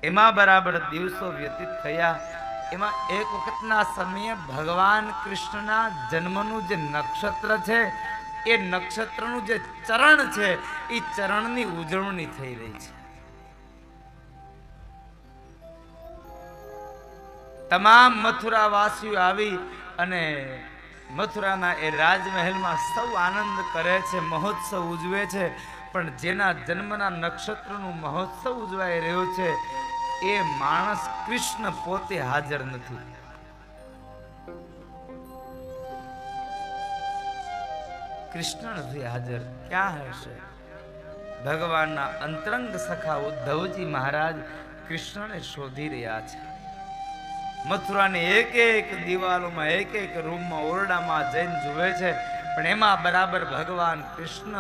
એમાં બરાબર દિવસો વ્યતીત થયા. એમાં એક વખતના સમયે ભગવાન કૃષ્ણના જન્મનું જે નક્ષત્ર છે એ નક્ષત્રનું જે ચરણ છે એ ચરણની ઉજવણી થઈ રહી છે. તમામ મથુરાવાસીઓ આવી અને મથુરાના એ રાજમહેલમાં સૌ આનંદ કરે છે, મહોત્સવ ઉજવે છે. પણ જેના જન્મના નક્ષત્રનું મહોત્સવ ઉજવાઈ રહ્યો છે એ માણસ કૃષ્ણ પોતે હાજર નથી. કૃષ્ણ નથી હાજર. ક્યાં હશે? ભગવાનના અંતરંગ સખા ઉદ્ધવજી મહારાજ કૃષ્ણને શોધી રહ્યા છે. મથુરાની એક એક દિવાલોમાં, એક એક રૂમમાં, ઓરડામાં જઈને જુએ છે, પણ એમાં બરાબર ભગવાન કૃષ્ણ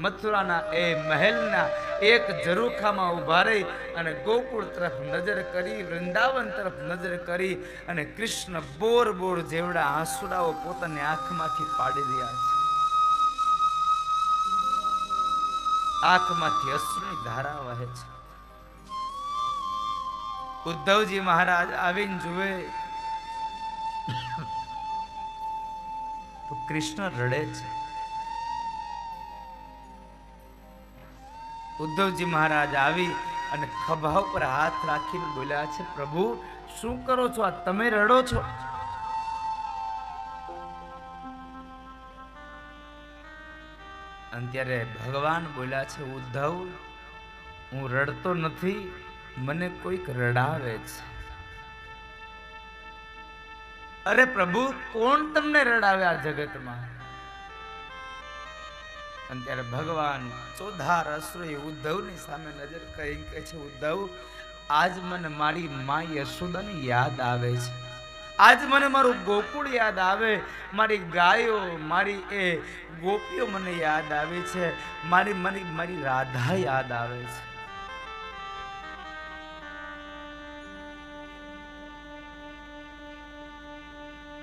મથુરાના એ મહેલના એક ઝરૂખામાં ઉભા રહી અને ગોકુળ તરફ નજર કરી, વૃંદાવન તરફ નજર કરી અને કૃષ્ણ બોર બોર જેવડા આંસુડાઓ પોતાની આંખમાંથી પાડી રહ્યા છે. આંખમાંથી અશ્રુની ધારા વહે છે. ઉદ્ધવજી મહારાજ આવીને જુએ તો કૃષ્ણ રડે છે. ઉદ્ધવજી મહારાજ આવી અને ખભા ઉપર હાથ રાખીને બોલ્યા છે, પ્રભુ શું કરો છો? આ તમે રડો છો? અને ત્યારે ભગવાન બોલ્યા છે, ઉદ્ધવ હું રડતો નથી, મને કોઈક રડાવે છે. અરે પ્રભુ કોણ તમને રડાવે આ જગતમાં? અને ત્યારે ભગવાન ચોધાર અશ્રુએ ઉદ્ધવની સામે નજર કરી કહે છે, ઉદ્ધવ આજ મને મારી મા યશોદાની યાદ આવે છે. આજ મને મારું ગોકુળ યાદ આવે, મારી ગાયો, મારી એ ગોપીઓ મને યાદ આવે છે, મારી રાધા યાદ આવે છે.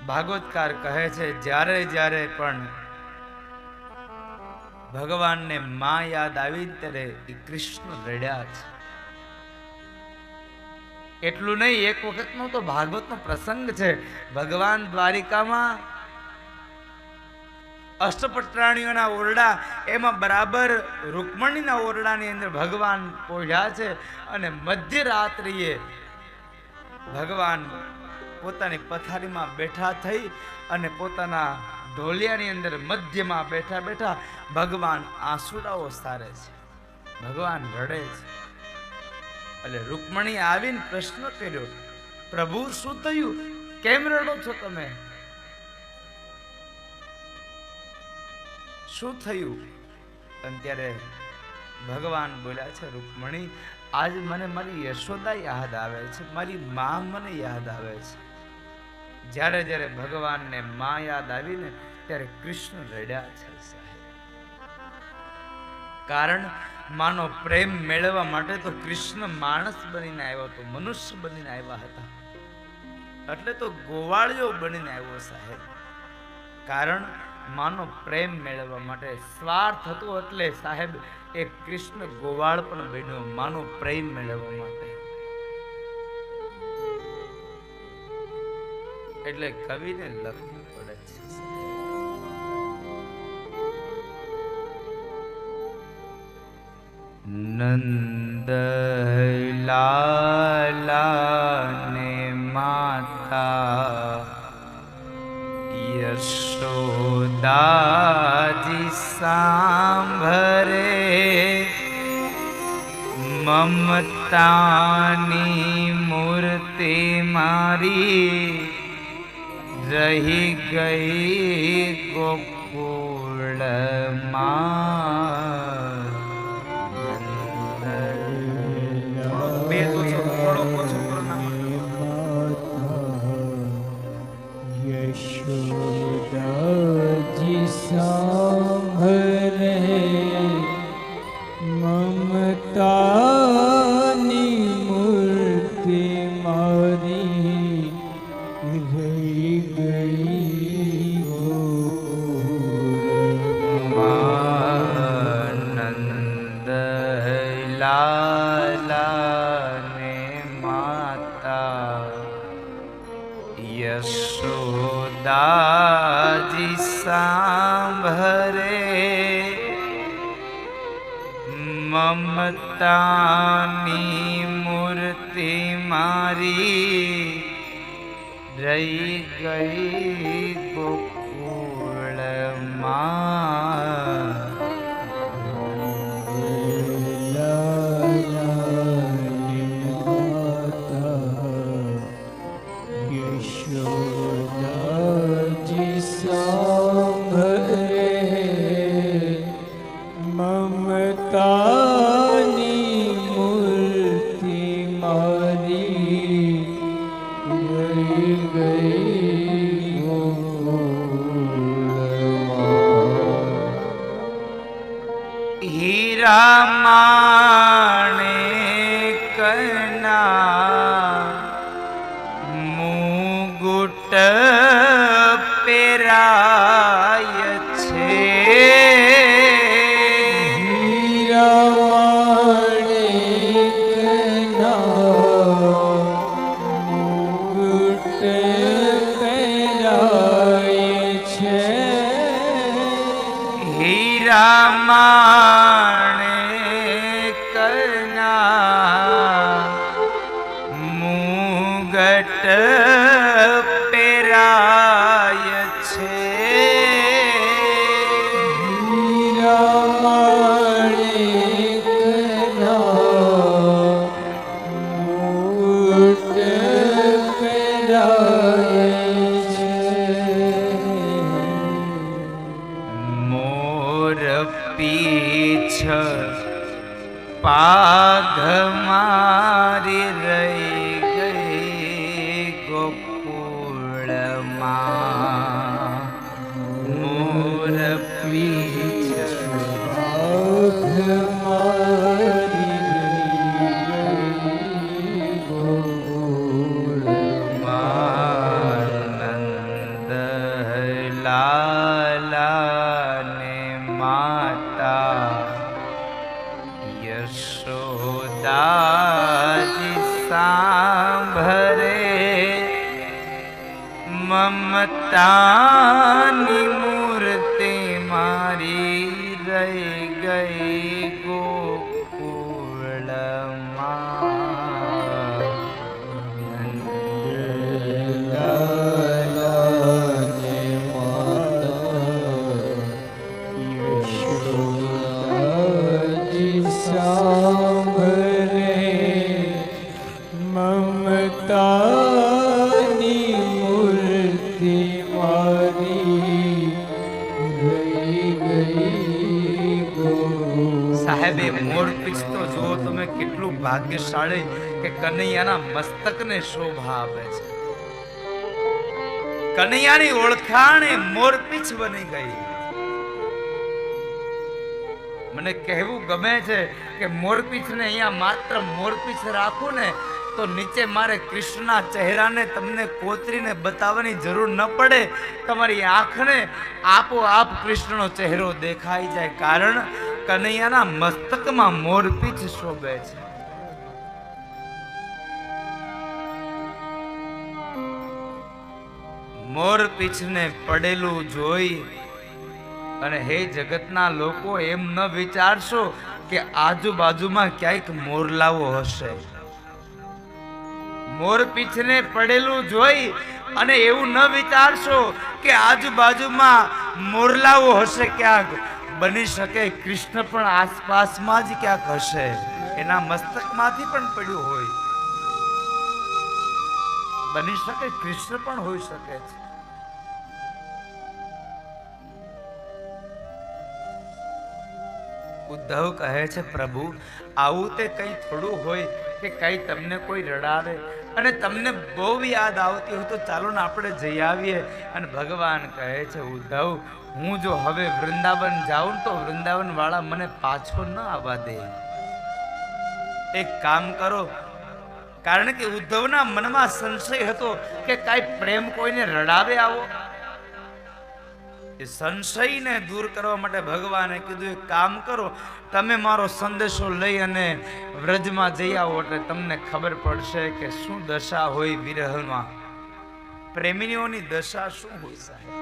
ભાગવતકાર કહે છે, જ્યારે જ્યારે પણ ભગવાનને માં યાદ આવી ત્યારે કૃષ્ણ રડ્યા છે. એટલું નહીં, એક વખતનો તો ભાગવતનો પ્રસંગ છે. ભગવાન દ્વારિકામાં અષ્ટપટ્રાણીઓના ઓરડા, એમાં બરાબર રૂકમણીના ઓરડાની અંદર ભગવાન પહોંચ્યા છે અને મધ્યરાત્રિએ ભગવાન પોતાની પથારીમાં બેઠા થઈ અને પોતાના ઢોલિયાની અંદર મધ્યમાં બેઠા બેઠા ભગવાન આંસુડાઓ સારે છે. ભગવાન રડે છે. એટલે રૂકમણી આવીને પ્રશ્ન કર્યો, પ્રભુ શું થયું? કેમ રડો છો તમે? શું થયું? અને ત્યારે ભગવાન બોલ્યા છે, રૂકમણી આજ મને મારી યશોદા યાદ આવે છે, મારી માં મને યાદ આવે છે. જ્યારે જ્યારે ભગવાનને માં યાદ આવીને ત્યારે કૃષ્ણ રડ્યા છે. કારણ માનો પ્રેમ મેળવવા માટે તો કૃષ્ણ માણસ બનીને આવ્યો હતો, મનુષ્ય બનીને આવ્યા હતા. એટલે તો ગોવાળિયો બનીને આવ્યો સાહેબ. કારણ માનો પ્રેમ મેળવવા માટે સ્વાર્થ હતો, એટલે સાહેબ એ કૃષ્ણ ગોવાળ પણ બન્યો માનો પ્રેમ મેળવવા માટે. એટલે કવિને લખવું પડે છે. નંદ લાલાને માતા યશોદાજી સાંભરે, મમતાની મૂર્તિ મારી રહી ગઈ ગોકુળમાં. યશોદાજી સાંભરે, મમતાની મૂર્તિ મારી રહી ગઈ ગોકુળમાં. યશોદાજી સાંભરે મમતાની મૂર્તિ મારી રહી ગઈ ગોકુળમાં. યશોદાજી સાંભરે મમતાની મૂર્તિ મારી રહી ગઈ ગોકુળમાં. હીરા માણેકના મુગુટ પેરાય છે. હીરા માણેકના મુગટ પેરાય છે. પીછ પાઘ મારી રહી ગઈ ગોકુળમાં. મોર પીછ પાઘ મારી રહી ગઈ ગોકુળમાં. નંદ લાલાને માતા યશોદાજી સાંભરે મમતાની મૂર્તિ મારી રહી ગઈ ગોકુળમાં. મમતાની મૂર્તિ મારી રહી ગઈ ગોકુળમાં. સાહેબ, એ મોરપીંછ તો જુઓ તમે કેટલું ભાગ્યશાળી કે કનૈયાના મસ્તકને શોભા આપે છે. કનૈયાની ઓળખાણ એ મોરપીંછ બની ગઈ. મને કહેવું ગમે છે કે મોરપીંછને અહીંયા માત્ર મોરપીંછ રાખું ને તો નીચે મારે કૃષ્ણના ચહેરાને તમને કોતરીને બતાવવાની જરૂર ન પડે. તમારી આંખને આપોઆપ કૃષ્ણનો ચહેરો દેખાઈ જાય. કારણ કનૈયાના મસ્તકમાં મોરપીંછ શોભે છે. મોરપીંછને પડેલું જોઈ અને હે જગતના લોકો, એમ ન વિચારશો કે આજુબાજુમાં ક્યાંક મોરલાઓ હશે. મોરપીંછને પડેલું જોઈ અને એવું ન વિચારશો કે આજુબાજુમાં મોરલાઓ હશે. ક્યાંક બની શકે કૃષ્ણ પણ આસપાસમાં જ ક્યાંક હશે. એના મસ્તકમાંથી પણ પડ્યું હોય. બની શકે કૃષ્ણ પણ હોઈ શકે છે. ઉદ્ધવ કહે છે, પ્રભુ આવું તે કઈ થોડું હોય કે કઈ તમને કોઈ રડાવે અને તમને બહુ યાદ આવતી હોય તો ચાલો ને આપણે જઈ આવીએ. અને ભગવાન કહે છે, ઉદ્ધવ હું જો હવે વૃંદાવન જાઉં તો વૃંદાવન વાળા મને પાછો ન આવવા દે. એક કામ કરો. કારણ કે ઉદ્ધવના મનમાં સંશય હતો કે કાંઈ પ્રેમ કોઈને રડાવે આવો. એ સંશયને દૂર કરવા માટે ભગવાને કીધું, એક કામ કરો, તમે મારો સંદેશો લઈ અને વ્રજમાં જઈ આવો એટલે તમને ખબર પડશે કે શું દશા હોય વિરહમાં. પ્રેમીઓની દશા શું હોય સાહેબ?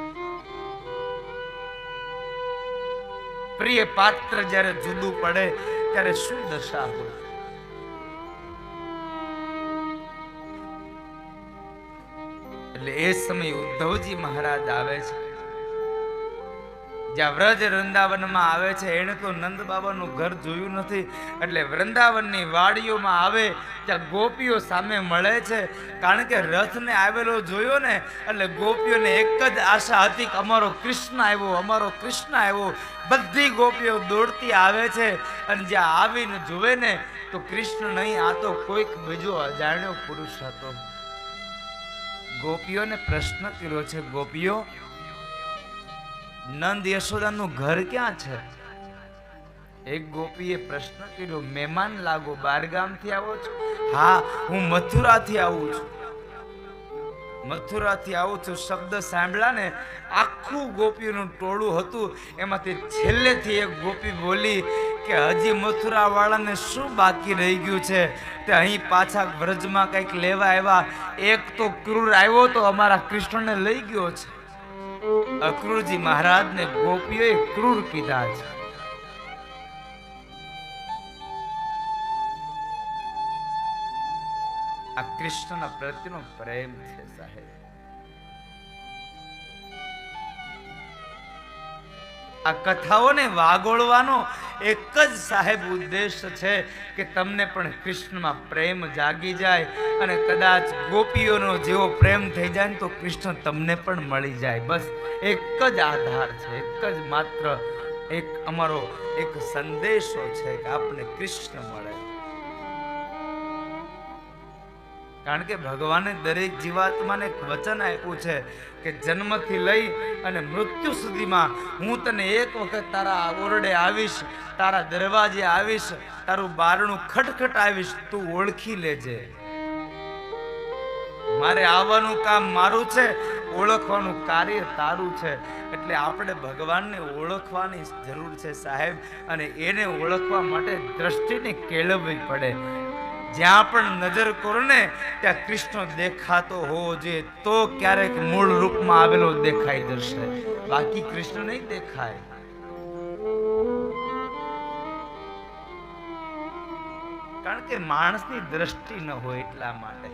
પ્રિય પાત્ર જ્યારે જુદું પડે ત્યારે શું દશા હોય? એટલે એ સમય ઉદ્ધવજી મહારાજ આવે છે, જ્યાં વ્રજ વૃંદાવનમાં આવે છે. એને તો નંદ બાબાનું ઘર જોયું નથી, એટલે વૃંદાવનની વાડીઓમાં આવે ત્યાં ગોપીઓ સામે મળે છે. કારણ કે રથને આવેલો જોયો ને, એટલે ગોપીઓને એક જ આશા હતી કે અમારો કૃષ્ણ આવ્યો, અમારો કૃષ્ણ આવ્યો. બધી ગોપીઓ દોડતી આવે છે, અને જ્યાં આવીને જોવે ને તો કૃષ્ણ નહીં, આ તો કોઈક બીજો અજાણ્યો પુરુષ હતો. ગોપીઓને પ્રશ્ન કર્યો છે, ગોપીઓ, નંદ યશોદાનું ઘર ક્યાં છે? એક ગોપીએ પ્રશ્ન કર્યો, મહેમાન લાગો, બારગામથી આવો છો? હા, હું મથુરાથી આવું છું. મથુરાથી આવું છું શબ્દ સાંભળ્યા ને આખું ગોપીઓનું ટોળું હતું, એમાંથી છેલ્લેથી એક ગોપી બોલી કે હજી મથુરા વાળાને શું બાકી રહી ગયું છે? તે અહીં પાછા વ્રજમાં કંઈક લેવા આવ્યા. એક તો ક્રૂર આવ્યો તો અમારા કૃષ્ણને લઈ ગયો છે. અક્રૂરજી મહારાજને ગોપીઓએ ક્રૂર કીધા છે. આ કૃષ્ણના પ્રત્યેનો પ્રેમ છે સાહેબ. આ કથાઓને વાગોળવાનો એક જ સાહેબ ઉદ્દેશ છે કે તમને પણ કૃષ્ણમાં પ્રેમ જાગી જાય, અને કદાચ ગોપીઓનો જેવો પ્રેમ થઈ જાય ને તો કૃષ્ણ તમને પણ મળી જાય. બસ એક જ આધાર છે, એક જ માત્ર એક અમારો એક સંદેશો છે કે આપને કૃષ્ણ મળે. કારણ કે ભગવાને દરેક જીવાત્માને એક વચન આપ્યું છે કે જન્મથી લઈ અને મૃત્યુ સુધીમાં હું તને એક વખત તારા ઓરડે આવીશ, તારા દરવાજે આવીશ, તારું બારણું ખટખટાવીશ, તું ઓળખી લેજે. મારે આવવાનું કામ મારું છે, ઓળખવાનું કાર્ય તારું છે. એટલે આપણે ભગવાનને ઓળખવાની જરૂર છે સાહેબ, અને એને ઓળખવા માટે દ્રષ્ટિને કેળવવી પડે. જ્યાં પણ નજર કરો ને ત્યાં કૃષ્ણ દેખાતો હોવો જોઈએ, તો ક્યારેક મૂળ રૂપમાં આવેલો દેખાઈ જશે, બાકી કૃષ્ણ નહીં દેખાય. કારણ કે માણસની દ્રષ્ટિ ન હોય એટલા માટે.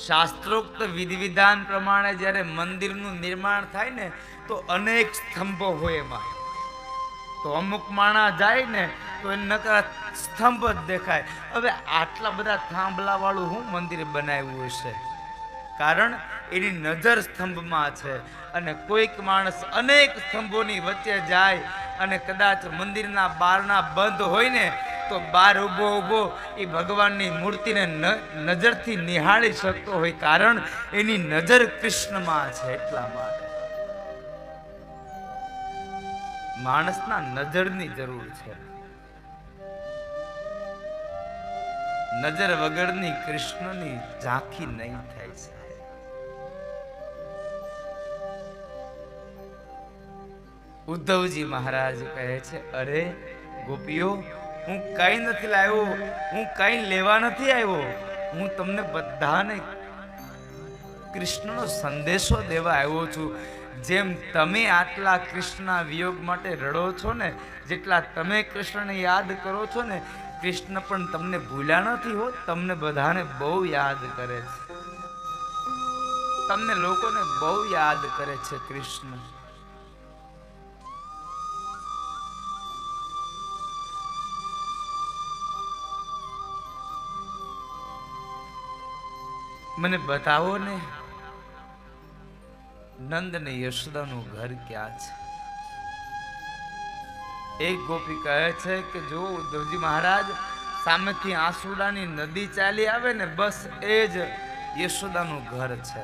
શાસ્ત્રોક્ત વિધિ વિધાન પ્રમાણે જ્યારે મંદિરનું નિર્માણ થાય ને તો અનેક સ્તંભો હોય એમાં. તો અમુક માણા જાય ને તો એ નકરા સ્તંભ જ દેખાય. હવે આટલા બધા થાંભલા વાળું હું મંદિર બનાવ્યું હશે? કારણ એની નજર સ્તંભમાં છે. અને કોઈક માણસ અનેક સ્તંભોની વચ્ચે જાય અને કદાચ મંદિરના બારણા બંધ હોય ને તો બાર ઊભો ઊભો એ ભગવાનની મૂર્તિને નજરથી નિહાળી શકતો હોય, કારણ એની નજર કૃષ્ણમાં છે. એટલા માટે માણસના નજરની જરૂર છે. નજર વગરની કૃષ્ણની ઝાંખી નહીં થાય છે. ઉદ્ધવજી મહારાજ કહે છે, અરે ગોપીઓ, હું કઈ નથી લાવ્યો, હું કઈ લેવા નથી આવ્યો, હું તમને બધાને કૃષ્ણનો સંદેશો દેવા આવ્યો છું. જેમ તમે આટલા કૃષ્ણના વિયોગ માટે રડો છો ને, જેટલા તમે કૃષ્ણને યાદ કરો છો ને, કૃષ્ણ પણ તમને ભૂલ્યા નથી હો. તમને બધાને બહુ યાદ કરે છે, તમને લોકોને બહુ યાદ કરે છે કૃષ્ણ. મને બતાવો ને નંદ ને યશોદાનું ઘર ક્યાં છે? એક ગોપી કહે છે કે જો ઉદ્ધવજી મહારાજ, સામેથી આંસુડાની નદી ચાલી આવે ને બસ એ જ યશોદાનું ઘર છે.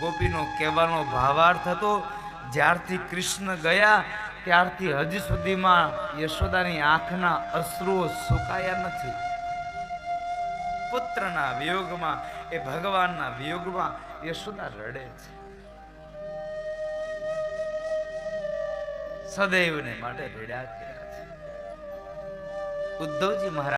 ગોપીનો કહેવાનો ભાવાર્થ હતો, જ્યારથી કૃષ્ણ ગયા ત્યારથી હજી સુધીમાં યશોદાની આંખના અશ્રુઓ સુકાયા નથી. પુત્રના વિયોગમાં, એ ભગવાનના વિયોગમાં યશોદા રડે છે. સદૈવને માટે રડ્યા કર્યા છે. ઉદ્ધવજી મહારાજ